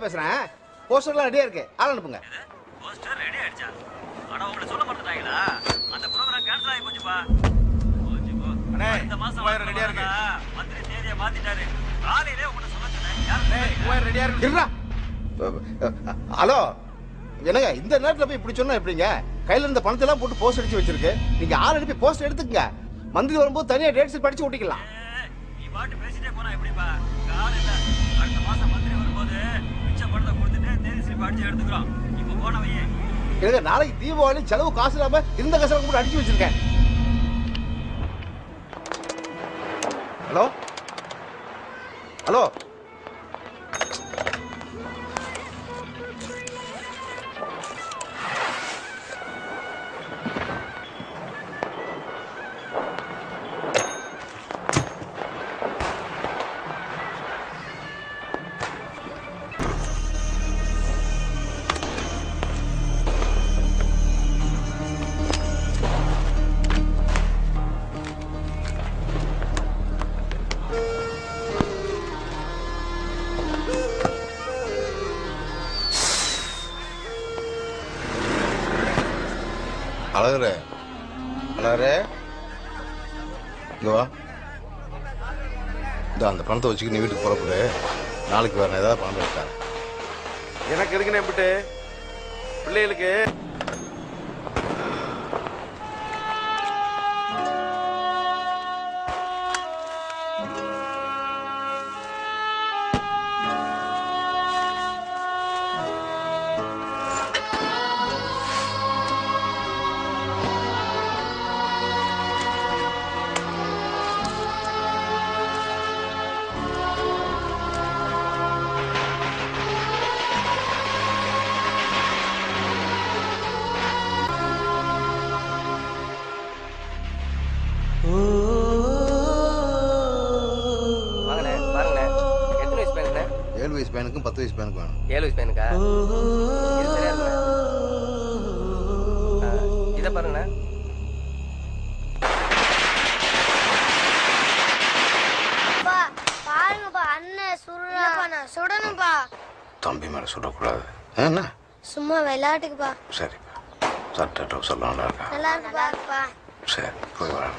பேசுறேன். போஸ்டர்லாம் ரெடியா இருக்கு. ஆள் அனுப்புங்க. போஸ்டர் ரெடி ஆயிடுச்சா? அட உங்களுக்கு சொல்ல மறந்துட்டாங்களா? அந்த புரோகிராம் கேன்சல் ஆகி போச்சுப்பா. அண்ணே இந்த மாசம் மூவாயிரம் ரெடியா இருக்கு. மந்திரி தேதியை மாத்திட்டாரு. காலையிலே உங்களை சொல்ல சொன்னேன். யாரு மூவாயிரம் ரெடியா இருக்கு. இருடா. ஹலோ என்னங்க இந்த நேரத்துல போய் இப்படி சொன்னா எப்படிங்க? கையில இருந்த பணத்தை எல்லாம் போட்டு போஸ்ட் அடிச்சு வச்சிருக்கு. நீங்க ஆள் அனுப்பி போஸ்ட் எடுத்துக்கங்க. மந்திரி வரும்போது தனியா டேட் ஷீட் படிச்சு ஓட்டிக்கலாம். நீ பாட்டு பேசிட்டே போனா எப்படிப்பா? காலையில அடுத்த மாசம் மந்திரி வரும்போது மிச்ச பணத்தை கொடுத்துட்டு தேதி ஸ்லிப் அடிச்சு எடுத்துக்கிறோம். இப்போ போனவையே எனக்கு நாளைக்கு தீபாவளி செலவு காசு இல்லாம இருந்த காசை கூட அடிச்சு வச்சிருக்கேன். ஹலோ ஹலோ அழகரே அழகரே இங்க வா. இந்த அந்த பணத்தை வச்சுக்க நீ வீட்டுக்கு புறப்படு. நாளைக்கு வேற ஏதாவது பணம் எடுத்தாரு. எனக்கு இருக்குன்னு எப்படி பிள்ளைகளுக்கு வாங்கண்ணே பாருங்கண்ணே. எத்தனை வயசு பையனுக்குண்ணே? 7 வயசு பையனுக்கும் 10 வயசு பையனுக்கும் வேணும். 7 வயசு பையனுக்கா? இது சரியா இருக்குண்ணே. இதை பாருங்கண்ணே. பாருங்கப்பா அண்ணன் சுடுறாப்பா. நான் சுடணும்பா. தம்பி மேல சுடக்கூடாது. என்ன சும்மா விளையாட்டுக்குப்பா. சரிப்பா. சட்டை ட்ரௌசர் நல்லா இருக்கா? நல்லா இருக்குப்பா. சரி போய் வரேன்.